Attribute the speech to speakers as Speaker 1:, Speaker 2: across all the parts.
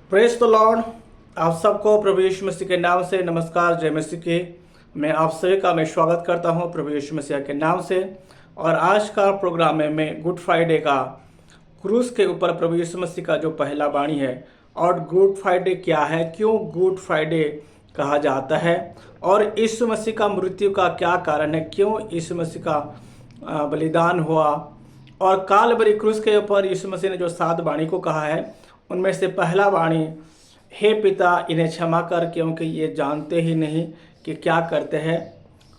Speaker 1: Praise the Lord. आप सबको प्रभु यीशु मसीह के नाम से नमस्कार, जय मसीह की। मैं आप सभी का स्वागत करता हूं प्रभु यीशु मसीह के नाम से। और आज का प्रोग्राम में मैं गुड फ्राइडे का क्रूस के ऊपर प्रभु यीशु मसीह का जो पहला वाणी है, और गुड फ्राइडे क्या है, क्यों गुड फ्राइडे कहा जाता है, और यीशु मसीह का मृत्यु का क्या कारण है, क्यों यीशु मसीह का बलिदान हुआ, और कालवरी क्रूस के ऊपर यीशु मसीह ने जो 7 वाणी को कहा है, उनमें से पहला वाणी, हे पिता इन्हें क्षमा कर क्योंकि ये जानते ही नहीं कि क्या करते हैं।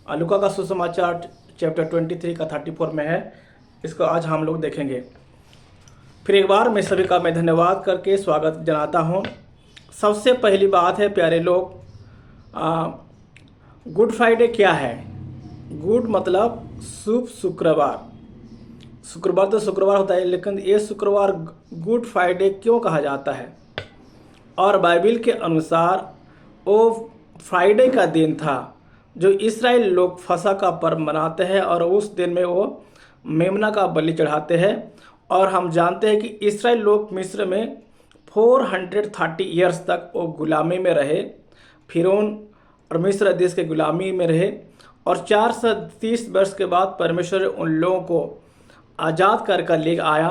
Speaker 1: लूका का सुसमाचार चैप्टर 23 का 34 में है। इसको आज हम लोग देखेंगे। फिर एक बार मैं सभी का धन्यवाद करके स्वागत जनाता हूँ। सबसे पहली बात है प्यारे लोग, गुड फ्राइडे क्या है। गुड मतलब शुभ शुक्रवार। शुक्रवार तो शुक्रवार होता है, लेकिन ये शुक्रवार गुड फ्राइडे क्यों कहा जाता है। और बाइबल के अनुसार वो फ्राइडे का दिन था जो इस्राएल लोग फसह का पर्व मनाते हैं, और उस दिन में वो मेमना का बलि चढ़ाते हैं। और हम जानते हैं कि इस्राएल लोग मिस्र में 430 ईयर्स तक वो गुलामी में रहे। फिरौन और मिस्र देश के गुलामी में रहे, और 430 वर्ष के बाद परमेश्वर उन लोगों को आज़ाद कर ले आया।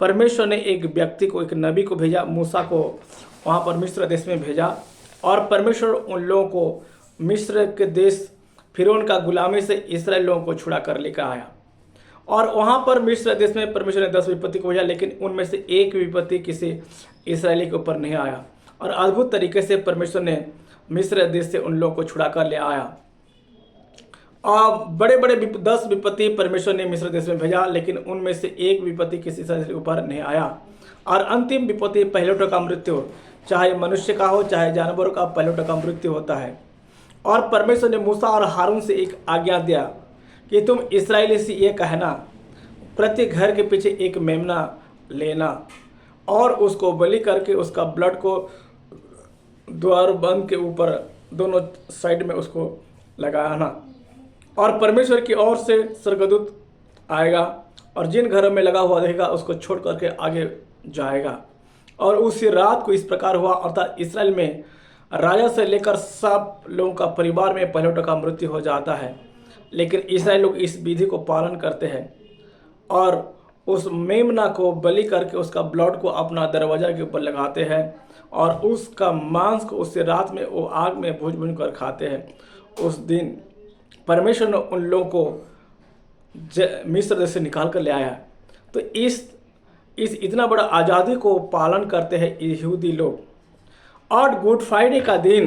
Speaker 1: परमेश्वर ने एक व्यक्ति को, एक नबी को भेजा, मूसा को वहाँ पर मिस्र देश में भेजा, और परमेश्वर उन लोगों को मिस्र के देश फिरौन का गुलामी से इसराइल लोगों को छुड़ा कर लेकर आया। और वहाँ पर मिस्र देश में परमेश्वर ने 10 विपत्ति को भेजा, लेकिन उनमें से एक विपत्ति किसी इसराइली के ऊपर नहीं आया। और अद्भुत तरीके से परमेश्वर ने मिस्र देश से उन लोगों को छुड़ा कर ले आया। और बड़े बड़े 10 विपत्ति परमेश्वर ने मिस्र देश में भेजा, लेकिन उनमें से एक विपत्ति किसी इसराइली के ऊपर नहीं आया। और अंतिम विपत्ति पहलौठों का मृत्यु, चाहे मनुष्य का हो चाहे जानवरों का, पहलौठों का मृत्यु होता है। और परमेश्वर ने मूसा और हारून से एक आज्ञा दिया कि तुम इस्राएली से ये कहना, प्रति घर के पीछे एक मेमना लेना, और उसको बलि करके उसका ब्लड को द्वार बंद के ऊपर दोनों साइड में उसको लगाना। और परमेश्वर की ओर से स्वर्गदूत आएगा, और जिन घरों में लगा हुआ रहेगा उसको छोड़ करके आगे जाएगा। और उसी रात को इस प्रकार हुआ, अर्थात इसराइल में राजा से लेकर सब लोगों का परिवार में पहलौठों का मृत्यु हो जाता है। लेकिन इसराइल लोग इस विधि को पालन करते हैं, और उस मेमना को बलि करके उसका ब्लड को अपना दरवाजा के ऊपर लगाते हैं, और उसका मांस को उस रात में वो आग में भून कर खाते हैं। उस दिन परमेश्वर ने उन लोगों को मिस्र देश से निकाल कर ले आया। तो इस इतना बड़ा आज़ादी को पालन करते हैं यहूदी लोग। और गुड फ्राइडे का दिन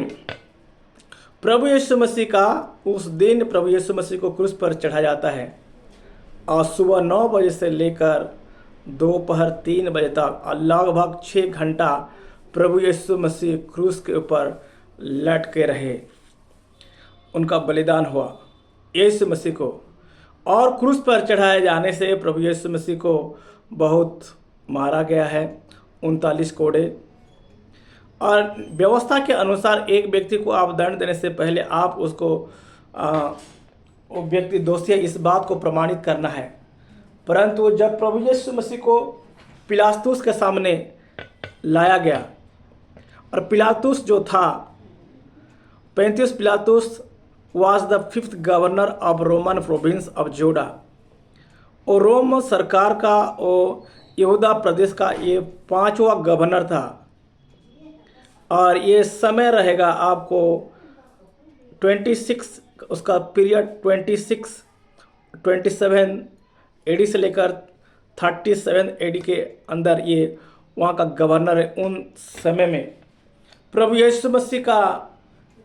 Speaker 1: प्रभु यीशु मसीह का, उस दिन प्रभु यीशु मसीह को क्रूस पर चढ़ाया जाता है, और सुबह 9 बजे से लेकर दोपहर 3 बजे तक लगभग 6 घंटा प्रभु यीशु मसीह क्रूस के ऊपर लटके रहे। उनका बलिदान हुआ यीशु मसीह को। और क्रूस पर चढ़ाए जाने से प्रभु यीशु मसीह को बहुत मारा गया है, 39 कोड़े। और व्यवस्था के अनुसार एक व्यक्ति को आप दंड देने से पहले आप उसको वो व्यक्ति दोषी है इस बात को प्रमाणित करना है। परंतु जब प्रभु यीशु मसीह को पिलातुस के सामने लाया गया, और पिलातुस जो था, 35 पिलातुस was the 5th governor of Roman province of जोडा। और रोम सरकार का, वो यहूदा प्रदेश का ये 5वां गवर्नर था। और ये समय रहेगा आपको 26, उसका पीरियड 27 एडी से लेकर 37 एडी के अंदर ये वहाँ का गवर्नर है। उन समय में प्रभु यीशु मसीह का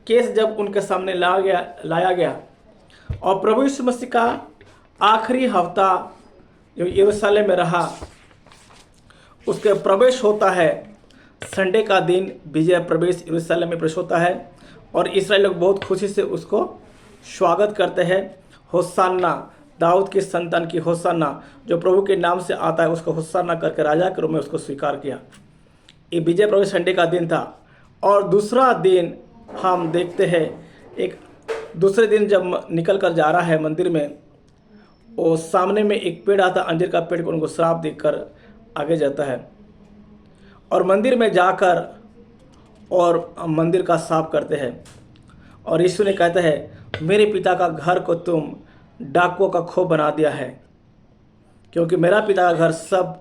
Speaker 1: केस जब उनके सामने लाया गया, और प्रभु यीशु मसीह का आखिरी हफ्ता जो यरूशलेम में रहा, उसके प्रवेश होता है संडे का दिन, विजय प्रवेश यरूशलेम में प्रवेश होता है। और इसराइल लोग बहुत खुशी से उसको स्वागत करते हैं। होसाना, दाऊद की संतान की होसाना, जो प्रभु के नाम से आता है, उसको होसाना करके राजा के रूप में उसको स्वीकार किया। ये विजय प्रवेश संडे का दिन था। और दूसरा दिन हम देखते हैं, एक दूसरे दिन जब निकल कर जा रहा है मंदिर में, वो सामने में एक पेड़ आता, अंजीर का पेड़ को उनको श्राप देकर आगे जाता है। और मंदिर में जाकर और मंदिर का साफ करते हैं। और यीशु ने कहता है, मेरे पिता का घर को तुम डाकुओं का खो बना दिया है, क्योंकि मेरा पिता का घर सब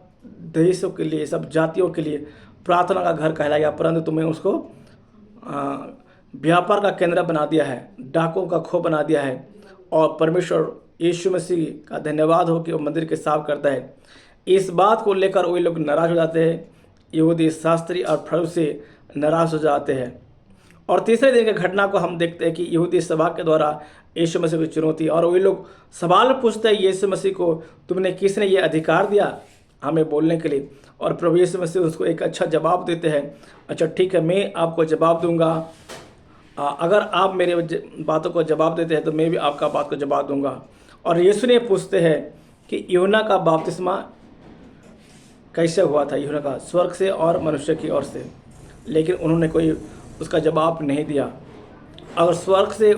Speaker 1: देशों के लिए, सब जातियों के लिए प्रार्थना का घर कहलाएगा, परंतु तुमने उसको व्यापार का केंद्र बना दिया है, डाकुओं का खो बना दिया है। और परमेश्वर यीशु मसीह का धन्यवाद हो कि वो मंदिर के साफ करता है। इस बात को लेकर वही लोग नाराज हो जाते हैं, यहूदी शास्त्री और फरीसी नाराज हो जाते हैं। और तीसरे दिन की घटना को हम देखते हैं कि यहूदी सभा के द्वारा यीशु मसीह को चुनौती, और वही लोग सवाल पूछते हैं यीशु मसीह को, तुमने किसने ये अधिकार दिया हमें बोलने के लिए? और प्रभु यीशु मसीह उसको एक अच्छा जवाब देते हैं। अच्छा ठीक है, मैं आपको जवाब दूंगा, अगर आप मेरे बातों को जवाब देते हैं तो मैं भी आपका बात को जवाब दूंगा। और यीशु ने पूछते हैं कि यूहन्ना का बपतिस्मा कैसे हुआ था? यूहन्ना का स्वर्ग से और मनुष्य की ओर से, लेकिन उन्होंने कोई उसका जवाब नहीं दिया। अगर स्वर्ग से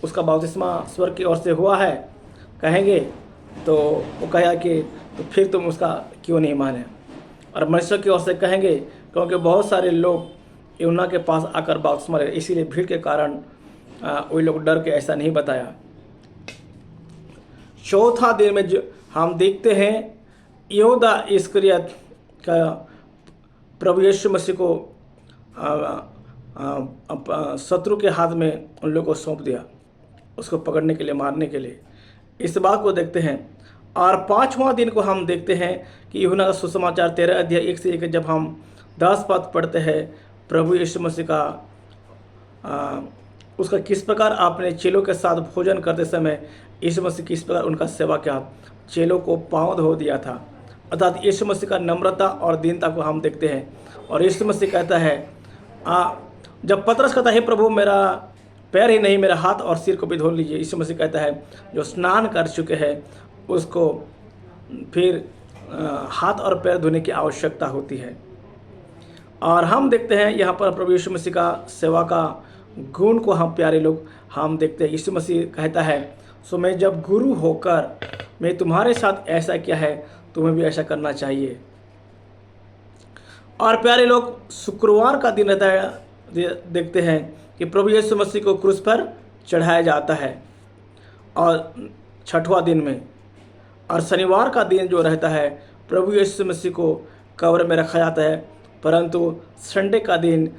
Speaker 1: उसका बपतिस्मा स्वर्ग की ओर से हुआ है कहेंगे तो वो कहा कि तो फिर तुम उसका क्यों नहीं माने? और मनुष्य की ओर से कहेंगे क्योंकि बहुत सारे लोग यूहन्ना के पास आकर बपतिस्मा ले, इसीलिए भीड़ के कारण वही लोग डर के ऐसा नहीं बताया। चौथा दिन में जो हम देखते हैं यहूदा इस्करियत का प्रभु यीशु मसीह को शत्रु के हाथ में उन लोगों को सौंप दिया, उसको पकड़ने के लिए, मारने के लिए। इस बात को देखते हैं। और पाँचवां दिन को हम देखते हैं कि यूहन्ना का सुसमाचार 13 अध्याय 1 से 1 जब हम 10 पद पढ़ते हैं, प्रभु यीशु मसीह का उसका किस प्रकार अपने चेलों के साथ भोजन करते समय यीशु मसीह किस प्रकार उनका सेवा किया, चेलों को पाँव धो दिया था। अर्थात यीशु मसीह का नम्रता और दीनता को हम देखते हैं। और यीशु मसीह कहता है, जब पतरस कहता है, प्रभु मेरा पैर ही नहीं, मेरा हाथ और सिर को भी धो लीजिए, यीशु मसीह कहता है जो स्नान कर चुके हैं उसको फिर हाथ और पैर धोने की आवश्यकता होती है। और हम देखते हैं यहाँ पर प्रभु यीशु मसीह का सेवा का गुण को हम प्यारे लोग हम देखते हैं। यीशु मसीह कहता है, सो मैं जब गुरु होकर मैं तुम्हारे साथ ऐसा किया है, तुम्हें भी ऐसा करना चाहिए। और प्यारे लोग शुक्रवार का दिन रहता है, देखते हैं कि प्रभु यीशु मसीह को क्रूस पर चढ़ाया जाता है और छठवां दिन में। और शनिवार का दिन जो रहता है प्रभु यीशु मसीह को कब्र में रखा जाता है, परंतु संडे का दिन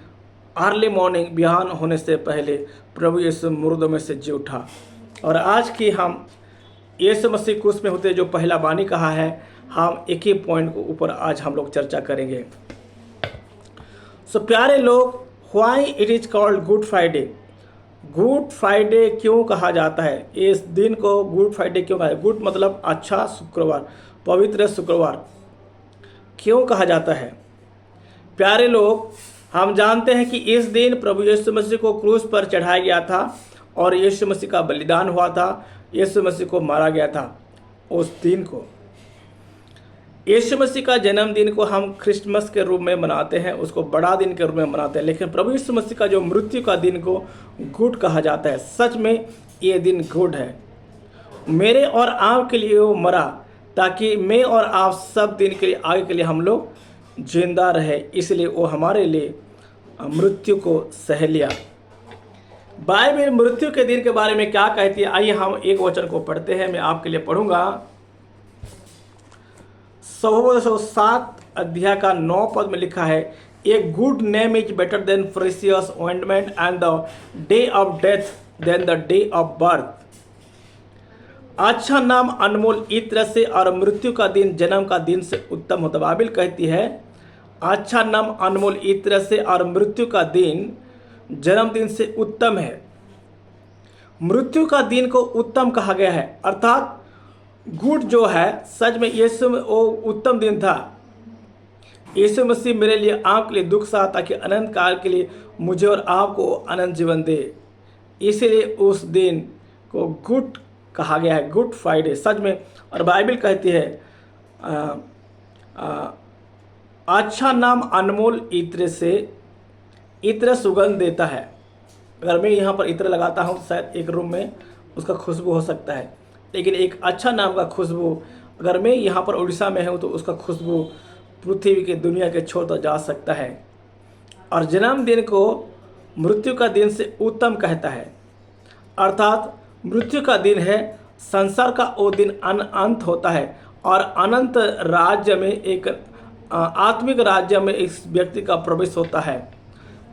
Speaker 1: अर्ली मॉर्निंग बिहान होने से पहले प्रभु यीशु मुर्दों में से जी उठा। और आज की हम यीशु मसीह क्रूस में होते जो पहला बानी कहा है, हम एक ही पॉइंट को ऊपर आज हम लोग चर्चा करेंगे। सो प्यारे लोग, why it is called good Friday? Good Friday क्यों कहा जाता है? इस दिन को गुड फ्राइडे क्यों कहा है? गुड मतलब अच्छा शुक्रवार, पवित्र शुक्रवार क्यों कहा जाता है? प्यारे लोग, हम जानते हैं कि इस दिन प्रभु यीशु मसीह को क्रूस पर चढ़ाया गया था और यीशु मसीह का बलिदान हुआ था, यीशु मसीह को मारा गया था। उस दिन को, यीशु मसीह का जन्मदिन को हम क्रिसमस के रूप में मनाते हैं, उसको बड़ा दिन के रूप में मनाते हैं, लेकिन प्रभु यीशु मसीह का जो मृत्यु का दिन को गुड कहा जाता है। सच में ये दिन गुड है। मेरे और आपके लिए वो मरा ताकि मैं और आप सब दिन के लिए, आगे के लिए हम लोग जिंदा रहे, इसलिए वो हमारे लिए मृत्यु को सह लिया। बाइबल मृत्यु के दिन के बारे में क्या कहती है? आइए हम एक वचन को पढ़ते हैं, मैं आपके लिए पढ़ूंगा। 7 अध्याय का 9 पद में लिखा है, a good name is better than precious ointment and the day of death than the day of birth. अच्छा नाम अनमोल इत्र से और मृत्यु का दिन जन्म का दिन से उत्तम होता है। बाइबल कहती है अच्छा नाम अनमोल इत्र से और मृत्यु का दिन जन्मदिन से उत्तम है। मृत्यु का दिन को उत्तम कहा गया है, अर्थात गुड जो है, सच में यीशु में वो उत्तम दिन था। यीशु मसीह मेरे लिए, आपके लिए दुख सहा ताकि अनंत काल के लिए मुझे और आपको अनंत जीवन दे, इसीलिए उस दिन को गुड कहा गया है, गुड फ्राइडे सच में। और बाइबल कहती है अच्छा नाम अनमोल इत्र से, इत्र सुगंध देता है। अगर मैं यहाँ पर इत्र लगाता हूँ शायद एक रूम में उसका खुशबू हो सकता है, लेकिन एक अच्छा नाम का खुशबू, अगर मैं यहाँ पर उड़ीसा में हूँ तो उसका खुशबू पृथ्वी के दुनिया के छोर तक जा सकता है। और जन्मदिन को मृत्यु का दिन से उत्तम कहता है। अर्थात मृत्यु का दिन है संसार का वो दिन अंत होता है और अनंत राज्य में एक आत्मिक राज्य में इस व्यक्ति का प्रवेश होता है।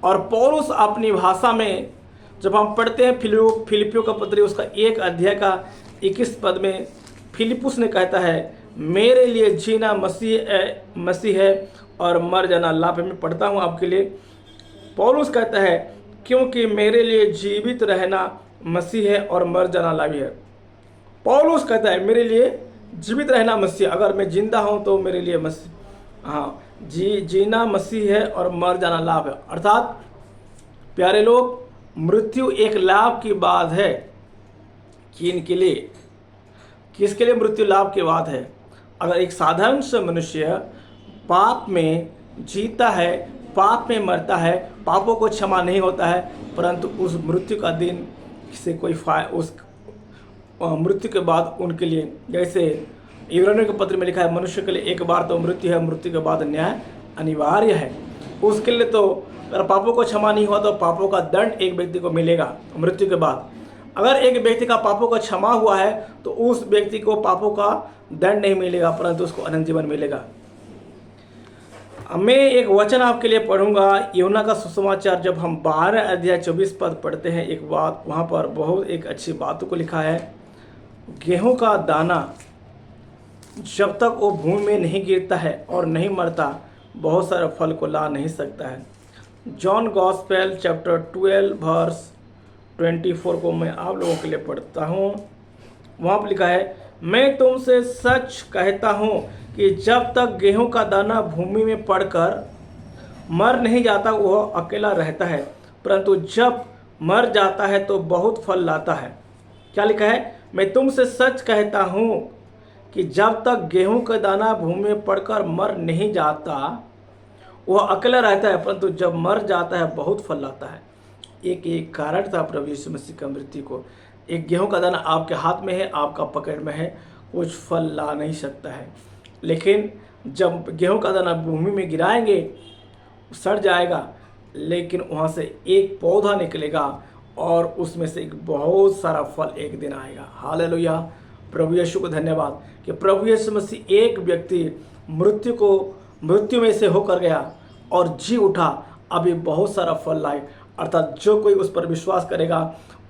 Speaker 1: और पौलुस अपनी भाषा में जब हम पढ़ते हैं फिलिपियों का पत्री उसका 1 अध्याय का 21 पद में फिलिपुस ने कहता है, मेरे लिए जीना मसीह है और मर जाना लाभ है। मैं पढ़ता हूँ आपके लिए। पौलुस कहता है, क्योंकि मेरे लिए जीवित रहना मसीह है और मर जाना लाभ है। पौलुस कहता है मेरे लिए जीवित रहना मसीह, अगर मैं जिंदा हूँ तो मेरे लिए मसीह, हाँ जीना मसीह है और मर जाना लाभ है। अर्थात प्यारे लोग, मृत्यु एक लाभ की बात है। किनके लिए? किसके लिए मृत्यु लाभ की बात है? अगर एक साधारण सा मनुष्य पाप में जीता है, पाप में मरता है, पापों को क्षमा नहीं होता है, परंतु उस मृत्यु का दिन से कोई उस मृत्यु के बाद उनके लिए, जैसे इब्रानियों के पत्र में लिखा है, मनुष्य के लिए एक बार तो मृत्यु है, मृत्यु के बाद न्याय अनिवार्य है। उसके लिए तो अगर पापों को क्षमा नहीं हुआ तो पापों का दंड एक व्यक्ति को मिलेगा मृत्यु के बाद। अगर एक व्यक्ति का पापों का क्षमा हुआ है तो उस व्यक्ति को पापों का दंड नहीं मिलेगा, परंतु उसको अनंत जीवन मिलेगा। मैं एक वचन आपके लिए पढ़ूंगा, यूहन्ना का सुसमाचार, जब हम 12 अध्याय 24 पद पढ़ते हैं, एक बात वहाँ पर बहुत एक अच्छी बातों को लिखा है, गेहूं का दाना जब तक वो भूमि में नहीं गिरता है और नहीं मरता, बहुत सारे फल को ला नहीं सकता है। जॉन गॉस्पेल चैप्टर 12 वर्स 24 को मैं आप लोगों के लिए पढ़ता हूँ। वहाँ पर लिखा है, मैं तुमसे सच कहता हूँ कि जब तक गेहूं का दाना भूमि में पड़कर मर नहीं जाता वह अकेला रहता है, परंतु जब मर जाता है तो बहुत फल लाता है। क्या लिखा है? मैं तुमसे सच कहता हूँ कि जब तक गेहूं का दाना भूमि में पड़कर मर नहीं जाता वह अकेला रहता है, परंतु जब मर जाता है बहुत फल लाता है। एक कारण था प्रभु यीशु मसीह का मृत्यु को। एक गेहूं का दाना आपके हाथ में है, आपका पकड़ में है, कुछ फल ला नहीं सकता है। लेकिन जब गेहूं का दाना भूमि में गिराएंगे सड़ जाएगा, लेकिन वहाँ से एक पौधा निकलेगा और उसमें से एक बहुत सारा फल एक दिन आएगा। हालेलुया। प्रभु यीशु को धन्यवाद कि प्रभु यीशु मसीह एक व्यक्ति मृत्यु में से होकर गया और जी उठा, अभी बहुत सारा फल लाए। अर्थात जो कोई उस पर विश्वास करेगा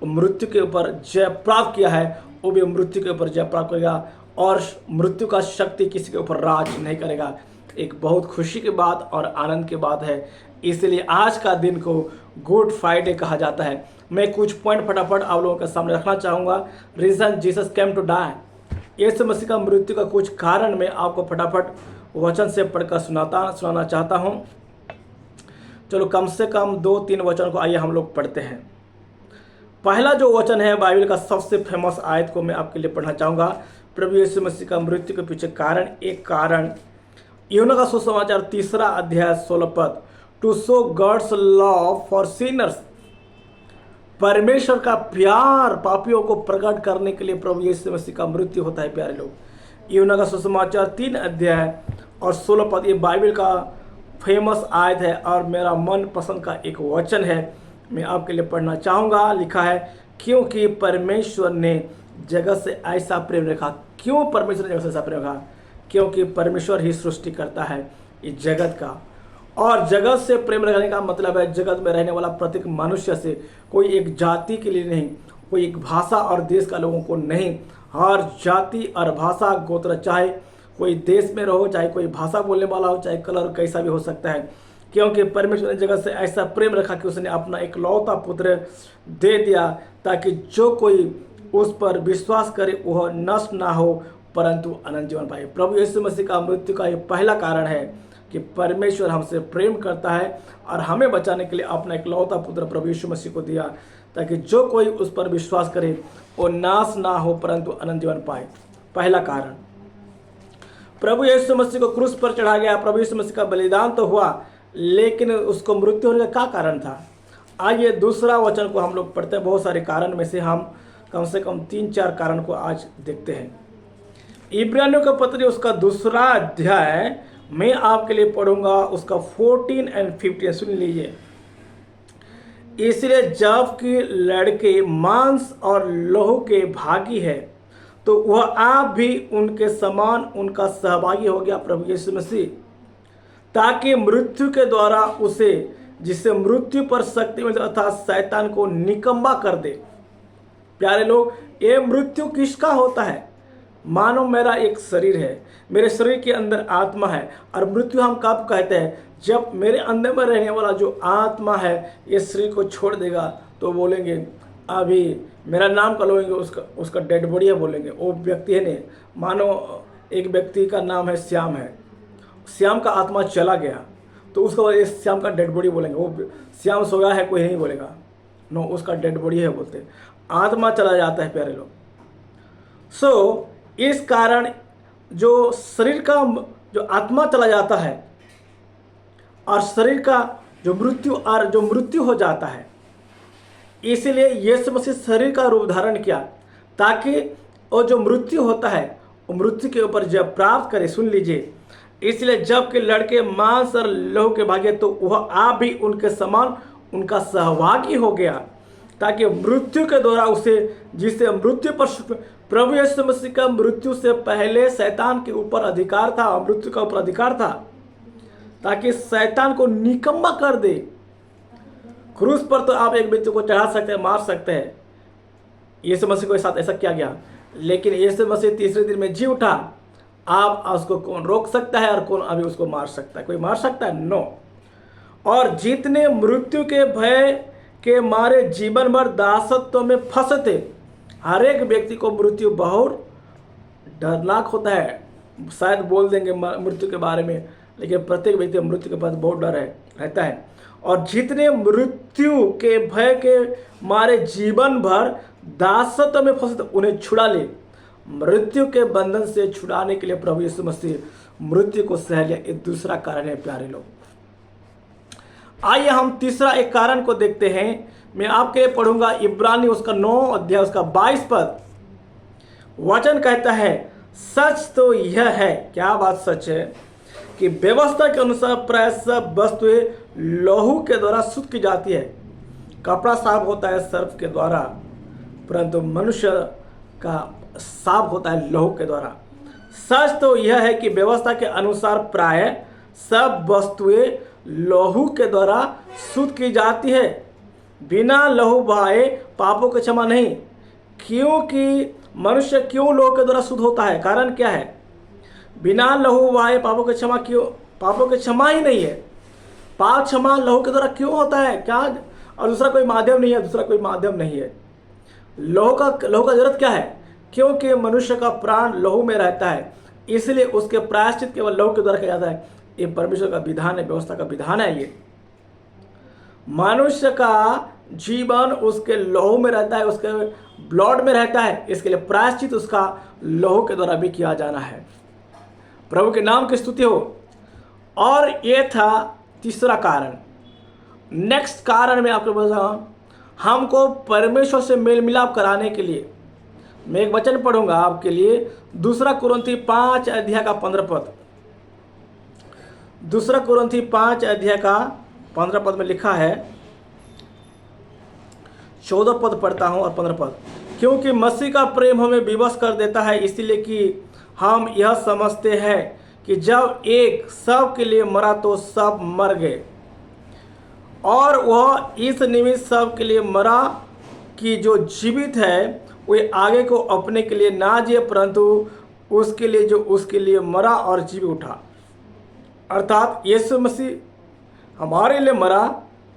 Speaker 1: वो मृत्यु के ऊपर जय प्राप्त किया है, वो भी मृत्यु के ऊपर जय प्राप्त करेगा और मृत्यु का शक्ति किसी के ऊपर राज नहीं करेगा। एक बहुत खुशी की बात और आनंद की बात है। इसलिए आज का दिन को गुड फ्राइडे कहा जाता है। मैं कुछ पॉइंट फटाफट आप लोगों के सामने रखना चाहूँगा। Reason Jesus came to die, Yeshu Masih का मृत्यु का कुछ कारण मैं आपको फटाफट वचन से पढ़कर सुनाना चाहता हूँ। चलो कम से कम 2-3 वचन को आइए हम लोग पढ़ते हैं। पहला जो वचन है बाइबल का सबसे फेमस आयत को मैं आपके लिए पढ़ना चाहूँगा। प्रभु यीशु मसीह का मृत्यु के पीछे कारण यूहन्ना का सुसमाचार 3 अध्याय 16 पद, to show God's love for sinners, परमेश्वर का प्यार पापियों को प्रकट करने के लिए प्रभु यीशु मसीह का मृत्यु होता है। प्यारे लोग, यूहन्ना का सुसमाचार 3 अध्याय और 16 पद, ये बाइबल का फेमस आयत है और मेरा मन पसंद का एक वचन है, मैं आपके लिए पढ़ना चाहूँगा। लिखा है, क्योंकि परमेश्वर ने जगत से ऐसा प्रेम रखा। क्यों परमेश्वर ने जगत से ऐसा प्रेम रखा? क्योंकि परमेश्वर ही सृष्टि करता है इस जगत का, और जगत से प्रेम रखने का मतलब है जगत में रहने वाला प्रत्येक मनुष्य से, कोई एक जाति के लिए नहीं, कोई एक भाषा और देश का लोगों को नहीं, हर जाति और भाषा गोत्र, चाहे कोई देश में रहो, चाहे कोई भाषा बोलने वाला हो, चाहे कलर कैसा भी हो सकता है। क्योंकि परमेश्वर ने जगत से ऐसा प्रेम रखा कि उसने अपना इकलौता पुत्र दे दिया, ताकि जो कोई उस पर विश्वास करे वह नष्ट ना हो परंतु अनंत जीवन पाए। प्रभु यीशु मसीह का मृत्यु का ये पहला कारण है कि परमेश्वर हमसे प्रेम करता है और हमें बचाने के लिए अपना इकलौता पुत्र प्रभु यीशु मसीह को दिया, ताकि जो कोई उस पर विश्वास करे वो नाश ना हो परंतु अनंत जीवन पाए। पहला कारण, प्रभु यीशु मसीह को क्रूस पर चढ़ा गया। प्रभु यीशु मसीह का बलिदान तो हुआ, लेकिन उसको मृत्यु होने का क्या कारण था? आइए दूसरा वचन को हम लोग पढ़ते हैं। बहुत सारे कारण में से हम कम से कम 3-4 कारण को आज देखते हैं। इब्रानियों का पत्र उसका 2 अध्याय मैं आपके लिए पढ़ूंगा उसका 14 और 15, सुन लीजिए। इसलिए जबकि लड़के मांस और लहू के भागी है, तो वह आप भी उनके समान उनका सहभागी हो गया प्रभु यीशु मसीह, ताकि मृत्यु के द्वारा उसे, जिससे मृत्यु पर शक्ति मिलती अर्थात शैतान को निकम्मा कर दे। प्यारे लोग, ये मृत्यु किसका होता है? मानो मेरा एक शरीर है, मेरे शरीर के अंदर आत्मा है, और मृत्यु हम कब कहते हैं? जब मेरे अंदर में रहने वाला जो आत्मा है ये शरीर को छोड़ देगा, तो बोलेंगे अभी मेरा नाम का लोगे, उसका डेड बॉडी है बोलेंगे। वो व्यक्ति है नहीं, मानो एक व्यक्ति का नाम है श्याम है, श्याम का आत्मा चला गया, तो उसको श्याम का डेड बॉडी बोलेंगे। वो श्याम सोया है कोई नहीं बोलेगा, नो, उसका डेड बॉडी है बोलते। आत्मा चला जाता है प्यारे लोग। सो इस कारण जो शरीर का जो आत्मा चला जाता है और शरीर का जो मृत्यु हो जाता है, इसीलिए यीशु मसीह शरीर का रूप धारण किया, ताकि वो जो मृत्यु होता है वो मृत्यु के ऊपर जब प्राप्त करे। सुन लीजिए, इसलिए जबकि लड़के मांस और लहू के भागे, तो वह आप भी उनके समान उनका सहभागी हो गया, ताकि मृत्यु के द्वारा उसे, जिससे मृत्यु पर प्रभु यीशु मसीह का मृत्यु से पहले शैतान के ऊपर अधिकार था, मृत्यु का ऊपर अधिकार था, ताकि शैतान को निकम्मा कर दे। क्रूस पर तो आप एक व्यक्ति को चढ़ा सकते हैं, मार सकते हैं, यीशु मसीह के साथ ऐसा किया गया, लेकिन यीशु मसीह तीसरे दिन में जी उठा। आप उसको कौन रोक सकता है और कौन अभी उसको मार सकता है? कोई मार सकता है? नो। और जितने मृत्यु के भय के मारे जीवन भर दासत्व में फंसे थे, हर एक व्यक्ति को मृत्यु बहुत डरनाक होता है। शायद बोल देंगे मृत्यु के बारे में, लेकिन प्रत्येक व्यक्ति मृत्यु के पास बहुत डर रहता है। और जितने मृत्यु के भय के मारे जीवन भर दासत्व में फंसे थे, उन्हें छुड़ा ले। मृत्यु के बंधन से छुड़ाने के लिए प्रभु यीशु मसीह मृत्यु को सह लिया। एक दूसरा कारण है प्यारे लोग। आइए हम तीसरा एक कारण को देखते हैं। मैं आपके लिए पढ़ूंगा इब्रानी उसका 9 अध्याय उसका 22 पद। वचन कहता है, सच तो यह है, क्या बात सच है, कि व्यवस्था के अनुसार प्राय सब वस्तुएं लहू के द्वारा शुद्ध की जाती है। कपड़ा साफ होता है सर्फ के द्वारा, परंतु मनुष्य का साफ होता है लहू के द्वारा। सच तो यह है कि व्यवस्था के अनुसार प्राय सब वस्तुएं लहू के द्वारा शुद्ध की जाती है, बिना लहू बहाए पापों की क्षमा नहीं। क्योंकि मनुष्य क्यों लहू के द्वारा शुद्ध होता है? कारण क्या है? बिना लहू बहाए पापों की क्षमा क्यों? पापों की क्षमा ही नहीं है। पाप क्षमा लहू के द्वारा क्यों होता है? क्या? और दूसरा कोई माध्यम नहीं है, दूसरा कोई माध्यम नहीं है। लहू का जरूरत क्या है? क्योंकि मनुष्य का प्राण लहू में रहता है, इसलिए उसके प्रायश्चित केवल लहू के द्वारा किया जाता है। ये परमेश्वर का विधान है, व्यवस्था का विधान है। ये मनुष्य का जीवन उसके लहू में रहता है, उसके ब्लड में रहता है, इसके लिए प्रायश्चित उसका लहू के द्वारा भी किया जाना है। प्रभु के नाम की स्तुति हो। और ये था तीसरा कारण। नेक्स्ट कारण मैं आपको बोल रहा हूँ, हमको परमेश्वर से मेल मिलाप कराने के लिए मैं एक वचन पढ़ूंगा आपके लिए, 2 कुरिन्थी 5 अध्याय का 15 पद। 2 कुरिन्थी 5 अध्याय का 15 पद में लिखा है, 14 पद पढ़ता हूं और 15 पद। क्योंकि मसीह का प्रेम हमें विवश कर देता है, इसलिए कि हम यह समझते हैं कि जब एक सब के लिए मरा तो सब मर गए, और वह इस निमित्त सब के लिए मरा कि जो जीवित है वे आगे को अपने के लिए ना जिए, परंतु उसके लिए जो उसके लिए मरा और जी उठा। अर्थात यीशु मसीह हमारे लिए मरा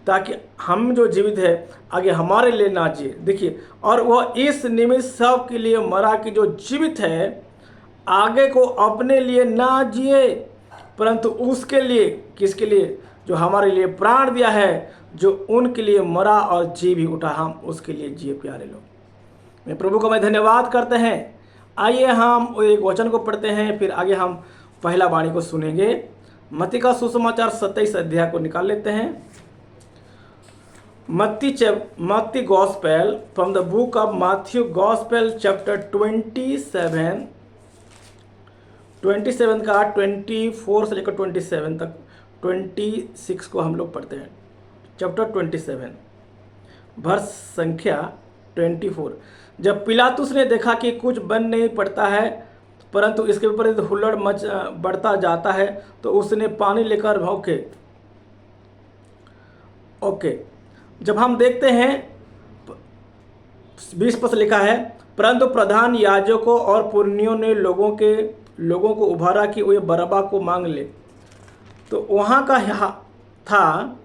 Speaker 1: ताकि हम जो जीवित है आगे हमारे लिए ना जिए। देखिए, और वह इस निमित्त सब के लिए मरा कि जो जीवित है आगे को अपने लिए ना जिए, परंतु उसके लिए, किसके लिए? जो हमारे लिए प्राण दिया है, जो उनके लिए मरा और जी भी उठा, हम उसके लिए जिए। प्यारे लोग, मैं प्रभु को मैं धन्यवाद करते हैं। आइए हम एक वचन को पढ़ते हैं, फिर आगे हम पहला वाणी को सुनेंगे। मत्ती का सुसमाचार 27 अध्याय को निकाल लेते हैं। मत्ती gospel from the book of Matthew, gospel chapter 27 27 का 24 से लेकर 27 तक, 26 को हम लोग पढ़ते हैं। चैप्टर 27 वर्ष संख्या 24। जब पिलातुस ने देखा कि कुछ बन नहीं पड़ता है परंतु इसके विपरीत हुल्लड़ मच बढ़ता जाता है तो उसने पानी लेकर ओके जब हम देखते हैं 20 पद लिखा है, परंतु प्रधान याजकों और पुरनियों ने लोगों को उभारा कि वे बरअब्बा को मांग ले। तो वहाँ का था,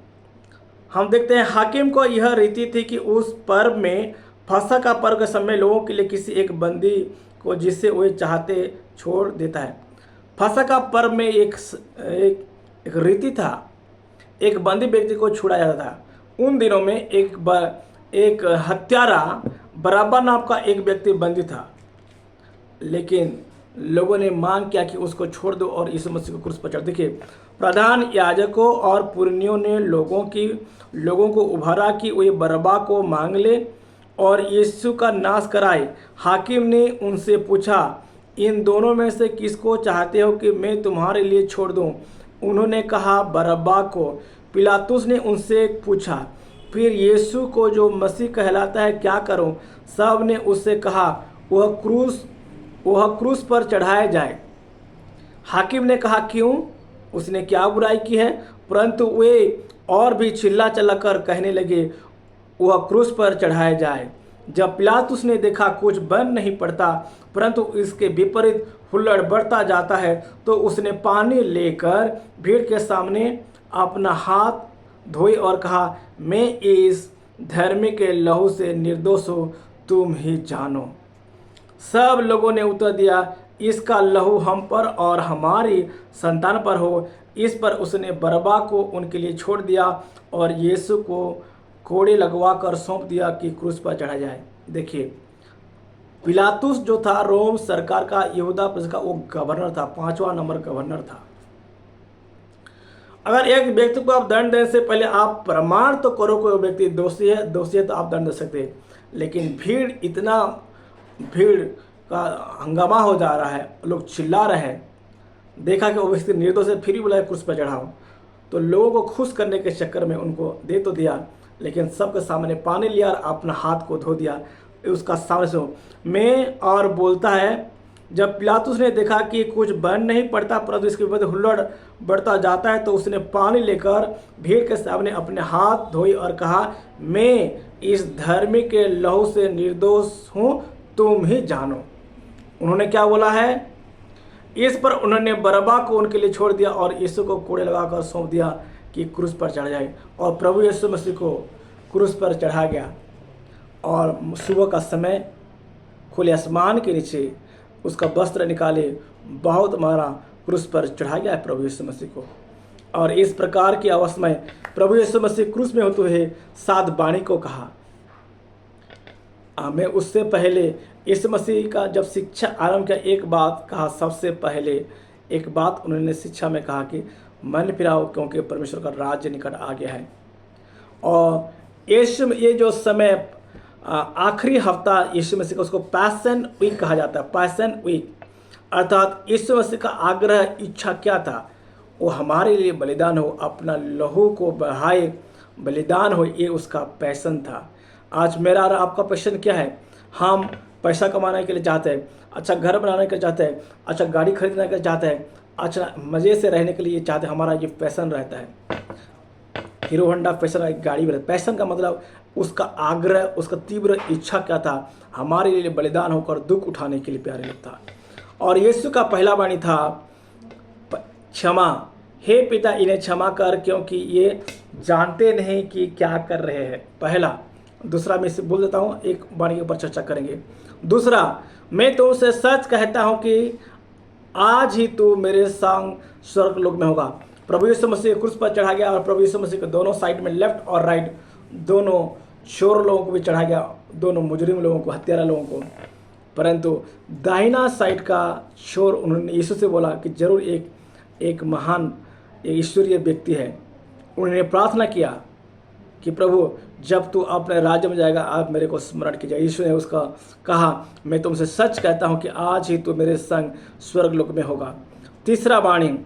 Speaker 1: हम देखते हैं हाकिम को यह रीति थी कि उस पर्व में, फसह का पर्व के समय, लोगों के लिए किसी एक बंदी को जिसे वे चाहते छोड़ देता है। फसह का पर्व में एक रीति था, एक बंदी व्यक्ति को छुड़ाया जाता था। उन दिनों में एक हत्यारा बरअब्बा नाम का एक व्यक्ति बंदी था, लेकिन लोगों ने मांग किया कि उसको छोड़ दो और यीशु मसीह को क्रूस पर चढ़। देखिए, प्रधान याजकों और पुरनियों ने लोगों को उभारा कि वे बरअब्बा को मांग ले और यीशु का नाश कराए। हाकिम ने उनसे पूछा, इन दोनों में से किसको चाहते हो कि मैं तुम्हारे लिए छोड़ दूं? उन्होंने कहा, बरअब्बा को। पिलातुस ने उनसे पूछा, फिर यीशु को जो मसीह कहलाता है क्या करूं? सब ने उससे कहा, वह क्रूस पर चढ़ाया जाए। हाकिम ने कहा, क्यों? उसने क्या बुराई की है? परंतु वे और भी चिल्ला कर कहने लगे, वह क्रूस पर चढ़ाया जाए। जब पिलातुस ने देखा कुछ बन नहीं पड़ता परंतु इसके विपरीत हुल्लड़ बढ़ता जाता है तो उसने पानी लेकर भीड़ के सामने अपना हाथ धोई और कहा, मैं इस धर्मी के लहू से निर्दोष हूँ, तुम ही जानो। सब लोगों ने उत्तर दिया, इसका लहू हम पर और हमारी संतान पर हो। इस पर उसने बरअब्बा को उनके लिए छोड़ दिया और यीशु को कोड़े लगवा कर सौंप दिया कि क्रूस पर चढ़ा जाए। देखिए, पिलातुस जो था रोम सरकार का, यहूदा प्रदेश का वो गवर्नर था, 5वां नंबर गवर्नर था। अगर एक व्यक्ति को आप दंड देने से पहले आप प्रमाण तो करो कोई व्यक्ति दोषी है तो आप दंड दे सकते हैं, लेकिन भीड़ का हंगामा हो जा रहा है, लोग चिल्ला रहे हैं, देखा कि वो व्यक्ति निर्दोष है, फिर भी बुलाया क्रूस पर चढ़ाओ, तो लोगों को खुश करने के चक्कर में उनको दे तो दिया, लेकिन सबके सामने पानी लिया और अपना हाथ को धो दिया उसका सामने से में। और बोलता है, जब पिलातुस ने देखा कि कुछ बन नहीं पड़ता परंतु इसके विपरीत हुल्लड़ बढ़ता जाता है तो उसने पानी लेकर भीड़ के सामने अपने हाथ धोए और कहा, मैं इस धर्मी के लहू से निर्दोष हूँ, तुम ही जानो। उन्होंने क्या बोला है? इस पर उन्होंने बरअब्बा को उनके लिए छोड़ दिया और यीशु को कोड़े लगाकर सौंप दिया कि क्रूस पर चढ़ जाए। और प्रभु यीशु मसीह को क्रूस पर चढ़ा गया और सुबह का समय खुले आसमान के नीचे उसका वस्त्र निकाले बहुत मारा क्रूस पर चढ़ा गया है प्रभु यीशु मसीह को। और इस प्रकार की अवस्था में प्रभु यीशु मसीह क्रूस में होते हुए 7 वाणी को कहा। मैं उससे पहले यीशु मसीह का जब शिक्षा आरंभ किया, एक बात कहा, सबसे पहले एक बात उन्होंने शिक्षा में कहा कि मन फिराओ क्योंकि परमेश्वर का राज्य निकट आ गया है। और ये जो समय आखिरी हफ्ता यीशु मसीह का, उसको पैशन वीक कहा जाता है, पैशन वीक, अर्थात यीशु मसीह का आग्रह इच्छा क्या था? वो हमारे लिए बलिदान हो, अपना लहू को बहाए बलिदान हो, ये उसका पैशन था। आज मेरा और आपका पैशन क्या है? हम पैसा कमाने के लिए चाहते हैं, अच्छा घर बनाने के लिए चाहते हैं, अच्छा गाड़ी खरीदने के लिए चाहते हैं, अच्छा मज़े से रहने के लिए चाहते हैं, हमारा ये पैशन रहता है। हीरो होंडा पैशन एक गाड़ी में, पैशन का मतलब उसका आग्रह, उसका तीव्र इच्छा क्या था? हमारे लिए बलिदान होकर दुख उठाने के लिए प्यारे लगता। और यीशु का पहला वाणी था क्षमा, हे पिता इन्हें क्षमा कर क्योंकि ये जानते नहीं कि क्या कर रहे हैं। पहला। दूसरा मैं इसे बोल देता हूँ, एक वाणी के ऊपर चर्चा करेंगे। दूसरा, मैं तो उसे सच कहता हूँ कि आज ही तू मेरे संग स्वर्ग लोक में होगा। प्रभु यीशु मसीह क्रूस पर चढ़ा गया और प्रभु यीशु मसीह के दोनों साइड में, लेफ्ट और राइट, दोनों चोर लोगों को भी चढ़ा गया, दोनों मुजरिम लोगों को, हत्यारा लोगों को। परंतु दाहिना साइड का चोर, उन्होंने यीशु से बोला कि जरूर एक महान ईश्वरीय व्यक्ति है। उन्होंने प्रार्थना किया कि प्रभु जब तू अपने राज्य में जाएगा आप मेरे को स्मरण कीजिए। यीशु ने उसका कहा, मैं तुमसे सच कहता हूँ कि आज ही तू मेरे संग स्वर्ग लोक में होगा। तीसरा वाणी,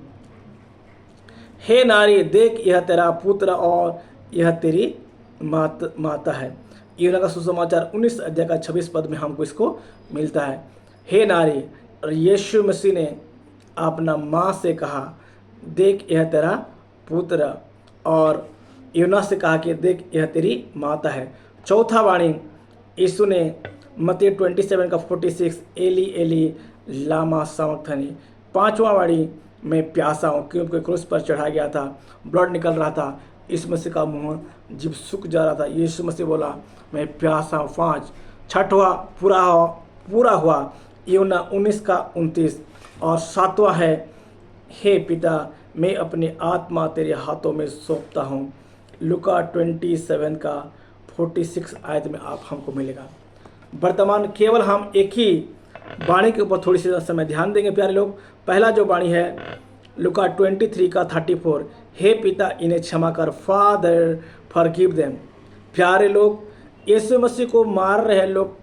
Speaker 1: हे नारी देख यह तेरा पुत्र और यह तेरी माता है। यूहन्ना का सुसमाचार 19 अध्याय का 26 पद में हमको इसको मिलता है। हे नारी, और यीशु मसीह ने अपना माँ से कहा देख यह तेरा पुत्र, और यूहन्ना से कहा कि देख यह तेरी माता है। चौथा वाणी यीशु ने मत्ती 27 का 46 एली एली लामा सबक्थनी। पांचवा वाणी मैं प्यासा हूँ, क्योंकि क्रूस पर चढ़ा गया था, ब्लड निकल रहा था, यीशु मसीह का मुंह जीभ सूख जा रहा था, यीशु मसीह बोला मैं प्यासा हूँ। 5 छठवा पूरा हुआ यूहन्ना 19 का 29। और 7वां है हे पिता मैं अपनी आत्मा तेरे हाथों में सौंपता हूँ, लूका 27 का 46 आयत में आप हमको मिलेगा। वर्तमान केवल हम एक ही वाणी के ऊपर थोड़ी सी समय ध्यान देंगे प्यारे लोग। पहला जो वाणी है लूका 23 का 34, हे पिता इन्हें क्षमा कर, फादर फॉरगिव देम। प्यारे लोग, यीशु मसीह को मार रहे हैं लोग,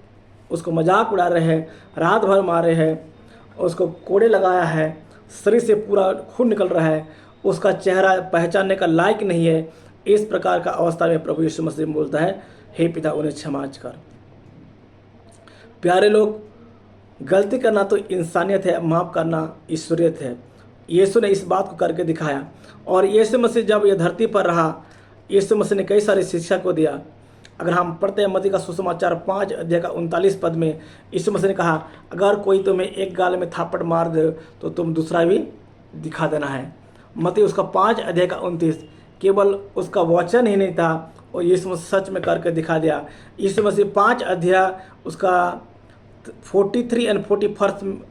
Speaker 1: उसको मजाक उड़ा रहे हैं, रात भर मारे हैं, उसको कोड़े लगाया है, शरीर से पूरा खून निकल रहा है, उसका चेहरा पहचानने का लायक नहीं है। इस प्रकार का अवस्था में प्रभु यीशु मसीह बोलता है हे पिता उन्हें क्षमा कर। प्यारे लोग, गलती करना तो इंसानियत है, माफ़ करना ईश्वरियत है। यीशु ने इस बात को करके दिखाया। और यीशु मसीह जब यह धरती पर रहा, यीशु मसीह ने कई सारी शिक्षा को दिया। अगर हम पढ़ते हैं मत्ती का सुसमाचार 5 अध्याय का 39 पद में, यीशु मसीह ने कहा अगर कोई तुम्हें एक गाल में थापड़ मार दे तो तुम दूसरा भी दिखा देना है। मत्ती उसका 5 अध्याय का 29, केवल उसका वचन ही नहीं था, और यीशु मसीह सच में करके दिखा दिया। यीशु मसीह 5 अध्याय उसका 43 एंड 41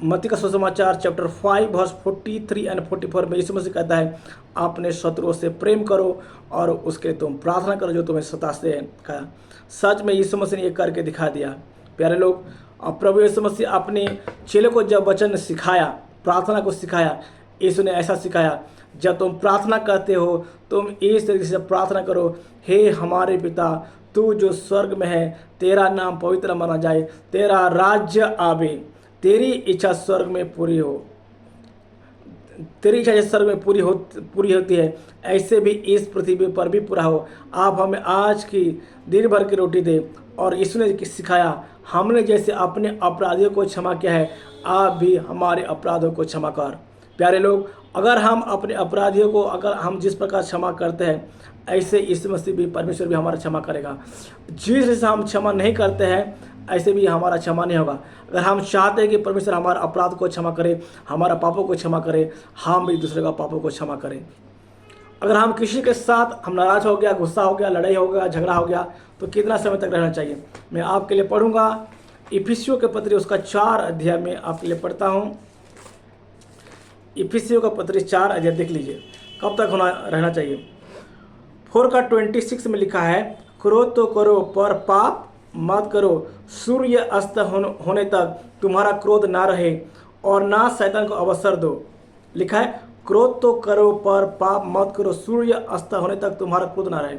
Speaker 1: मत्ती का सुसमाचार चैप्टर 5 वर्स 43 एंड 44 में यीशु मसीह कहता है अपने शत्रुओं से प्रेम करो और उसके तुम प्रार्थना करो जो तुम्हें सताते हैं। कहा सच में यीशु मसीह ने ये करके दिखा दिया। प्यारे लोग, प्रभु यीशु मसीह अपने चेलों को जब वचन सिखाया, प्रार्थना को सिखाया, यीशु ने ऐसा सिखाया जब तुम प्रार्थना करते हो तुम इस तरीके से प्रार्थना करो, हे हमारे पिता तू जो स्वर्ग में है, तेरा नाम पवित्र माना जाए, तेरा राज्य आवे, तेरी इच्छा स्वर्ग में पूरी हो, तेरी इच्छा जैसे स्वर्ग में पूरी होती है ऐसे भी इस पृथ्वी पर भी पूरा हो। आप हमें आज की दिन भर की रोटी दे। और यीशु ने सिखाया हमने जैसे अपने अपराधियों को क्षमा किया है आप भी हमारे अपराधों को क्षमा कर। प्यारे लोग, अगर हम अपने अपराधियों को अगर हम जिस प्रकार क्षमा करते हैं ऐसे यीशु मसीह भी परमेश्वर भी हमारा क्षमा करेगा। जिस जैसे हम क्षमा नहीं करते हैं ऐसे भी हमारा क्षमा नहीं होगा। अगर हम चाहते हैं कि परमेश्वर हमारा अपराध को क्षमा करे, हमारा पापों को क्षमा करे, हम भी दूसरे का पापों को क्षमा करें। अगर हम किसी के साथ हम नाराज हो गया, गुस्सा हो गया, लड़ाई हो गया, झगड़ा हो गया तो कितना समय तक रहना चाहिए। मैं आपके लिए पढ़ूंगा इफिसियों के पत्री उसका 4 अध्याय में आपके लिए पढ़ता हूँ। इफिसियों का पत्री 4 अध्याय देख लीजिए कब तक रहना चाहिए। 4 का 26 में लिखा है क्रोध तो करो पर पाप मत करो, सूर्य अस्त होने तक तुम्हारा क्रोध ना रहे और ना शैतान को अवसर दो। लिखा है क्रोध तो करो पर पाप मत करो, सूर्य अस्त होने तक तुम्हारा क्रोध ना रहे।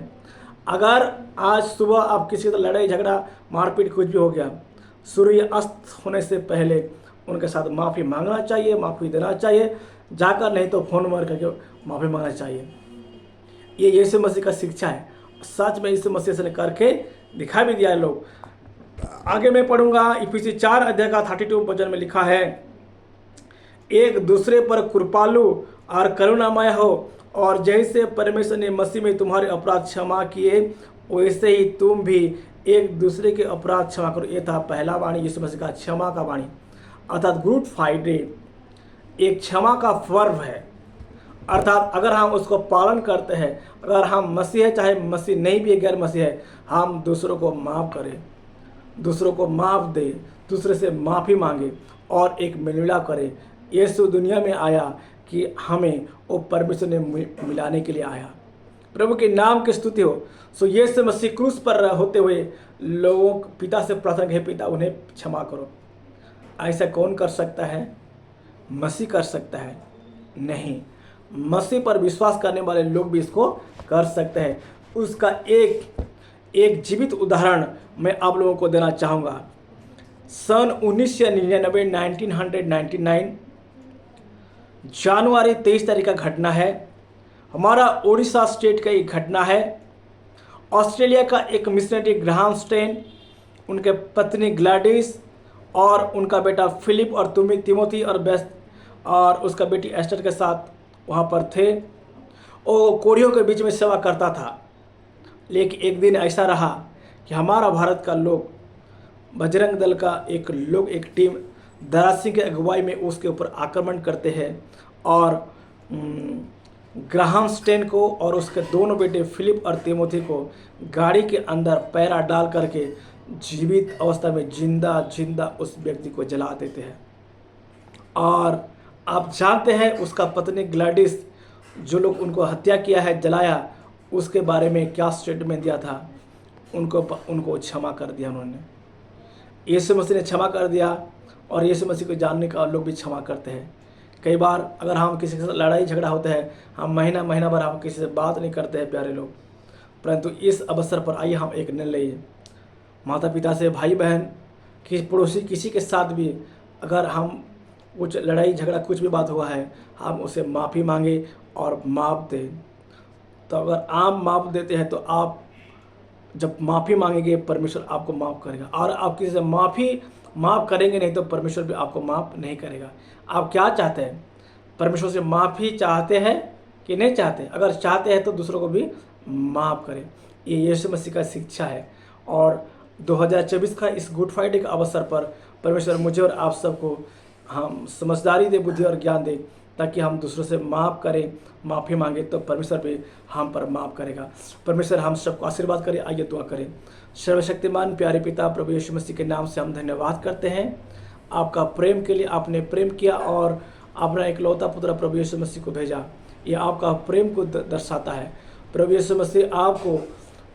Speaker 1: अगर आज सुबह आप किसी से लड़ाई झगड़ा मारपीट कुछ भी हो गया, सूर्य अस्त होने से पहले उनके साथ माफ़ी मांगना चाहिए, माफ़ी देना चाहिए जाकर, नहीं तो फ़ोन मार करके माफ़ी मांगना चाहिए। ये यीशु मसीह का शिक्षा है। सच में यीशु मसीह ने करके दिखा भी दिया है लोग। आगे मैं पढ़ूंगा इफिसी 4 अध्याय का 32 वचन में लिखा है एक दूसरे पर कृपालु और करुणामय हो, और जैसे परमेश्वर ने मसीह में तुम्हारे अपराध क्षमा किए वैसे ही तुम भी एक दूसरे के अपराध क्षमा करो। ये था पहला वाणी यीशु मसीह का क्षमा का वाणी, अर्थात गुड फ्राइडे एक क्षमा का पर्व है। अर्थात अगर हम उसको पालन करते हैं, अगर हम मसीह है चाहे मसीह नहीं भी है, गैर मसीह है, हम दूसरों को माफ़ करें, दूसरों को माफ़ दें, दूसरे से माफ़ी मांगे और एक मिलमिला करें। यीशु दुनिया में आया कि हमें वो परमेश्वर ने मिलाने के लिए आया। प्रभु के नाम की स्तुति हो। सो यीशु मसीह क्रूस पर होते हुए लोगों पिता से प्रार्थना की पिता उन्हें क्षमा करो। ऐसा कौन कर सकता है? मसीह कर सकता है? नहीं, मसीह पर विश्वास करने वाले लोग भी इसको कर सकते हैं। उसका एक जीवित उदाहरण मैं आप लोगों को देना चाहूँगा। सन 1999 1999 जनवरी 23 तारीख का घटना है। हमारा उड़ीसा स्टेट का एक घटना है। ऑस्ट्रेलिया का एक मिशनरी ग्राहम स्टेन, उनके पत्नी ग्लैडिस और उनका बेटा फिलिप और तिमोथी और उसका बेटी एस्टर के साथ वहाँ पर थे। वो कोढ़ियों के बीच में सेवा करता था। लेकिन एक दिन ऐसा रहा कि हमारा भारत का लोग, बजरंग दल का एक टीम दरा सिंह की अगुवाई में उसके ऊपर आक्रमण करते हैं और ग्राहम स्टेन को और उसके दोनों बेटे फिलिप और तिमोथी को गाड़ी के अंदर पैरा डाल करके जीवित अवस्था में जिंदा उस व्यक्ति को जला देते हैं। और आप जानते हैं उसका पत्नी ग्लैडिस, जो लोग उनको हत्या किया है, जलाया, उसके बारे में क्या स्टेटमेंट दिया था। उनको क्षमा कर दिया उन्होंने। यीशु मसीह ने क्षमा कर दिया और यीशु मसीह को जानने का लोग भी क्षमा करते हैं। कई बार अगर हम किसी के साथ लड़ाई झगड़ा होता है, हम महीना भर हम किसी से बात नहीं करते हैं प्यारे लोग, परंतु इस अवसर पर आइए हम एक निर्णय लें। माता पिता से, भाई बहन, किसी पड़ोसी, किसी के साथ भी अगर हम कुछ लड़ाई झगड़ा कुछ भी बात हुआ है, हम उसे माफ़ी मांगे और माफ़ दें। तो अगर आप माफ़ देते हैं तो आप जब माफ़ी मांगेंगे परमेश्वर आपको माफ़ करेगा, और आप किसी से माफ़ करेंगे नहीं तो परमेश्वर भी आपको माफ़ नहीं करेगा। आप क्या चाहते हैं? परमेश्वर से माफ़ी चाहते हैं कि नहीं चाहते? अगर चाहते हैं तो दूसरों को भी माफ़ करें। ये यीशु मसीह का शिक्षा है। और 2024 का इस गुड फ्राइडे के अवसर पर परमेश्वर मुझे और आप सबको हम समझदारी दे, बुद्धि और ज्ञान दे, ताकि हम दूसरों से माफ़ करें, माफ़ी मांगे तो परमेश्वर भी हम पर माफ़ करेगा। परमेश्वर हम सबको आशीर्वाद करे। आइए दुआ करें। सर्वशक्तिमान प्यारे पिता प्रभु यीशु मसीह के नाम से हम धन्यवाद करते हैं आपका प्रेम के लिए। आपने प्रेम किया और अपना इकलौता पुत्र प्रभु यीशु मसीह को भेजा। ये आपका प्रेम को दर्शाता है। प्रभु यीशु मसीह आपको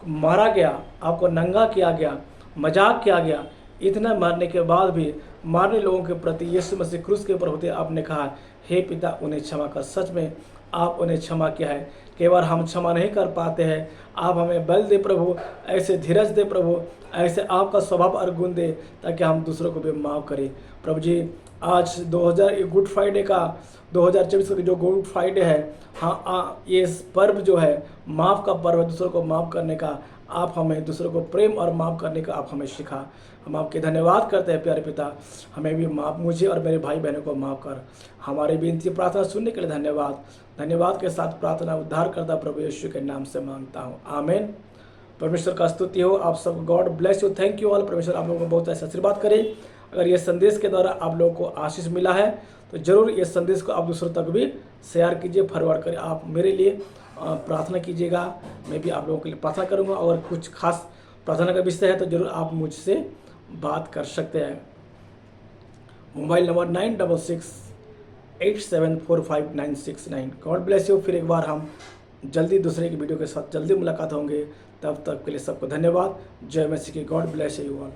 Speaker 1: मारा गया, आपको नंगा किया गया, मजाक किया गया। इतना मरने के बाद भी मारने लोगों के प्रति यीशु मसीह क्रूस के ऊपर होते आपने कहा, हे पिता उन्हें क्षमा कर। सच में आप उन्हें क्षमा किया है। कई बार हम क्षमा नहीं कर पाते हैं। आप हमें बल दे प्रभु, ऐसे धीरज दे प्रभु, ऐसे आपका स्वभाव और गुण दे, ताकि हम दूसरों को भी माफ़ करें। प्रभु जी, आज 2024 का जो गुड फ्राइडे है, हाँ, ये पर्व जो है माफ़ का पर्व है, दूसरों को माफ़ करने का। आप हमें दूसरों को प्रेम और माफ़ करने का आप हमें सिखा। हम आपके धन्यवाद करते हैं प्यारे पिता। हमें भी मुझे और मेरे भाई बहनों को माफ़ कर। हमारी विनती प्रार्थना सुनने के लिए धन्यवाद के साथ प्रार्थना उद्धार करता प्रभु यीशु के नाम से मांगता हूँ, आमीन। परमेश्वर का स्तुति हो। आप सब, God bless you, thank you all. परमेश्वर आप लोगों को बहुत ऐसा आशीर्वाद करे। अगर ये संदेश के द्वारा आप लोगों को आशीष मिला है तो ज़रूर ये संदेश को आप दूसरों तक भी शेयर कीजिए, फॉरवर्ड करें। आप मेरे लिए प्रार्थना कीजिएगा, मैं भी आप लोगों के लिए प्रार्थना करूँगा। और कुछ खास प्रार्थना का विषय है तो ज़रूर आप मुझसे बात कर सकते हैं। Mobile number 9668745969। God bless you. फिर एक बार हम जल्दी दूसरे की वीडियो के साथ जल्दी मुलाकात होंगे। तब तक के लिए सबको धन्यवाद। जय मसीह की। God bless you all.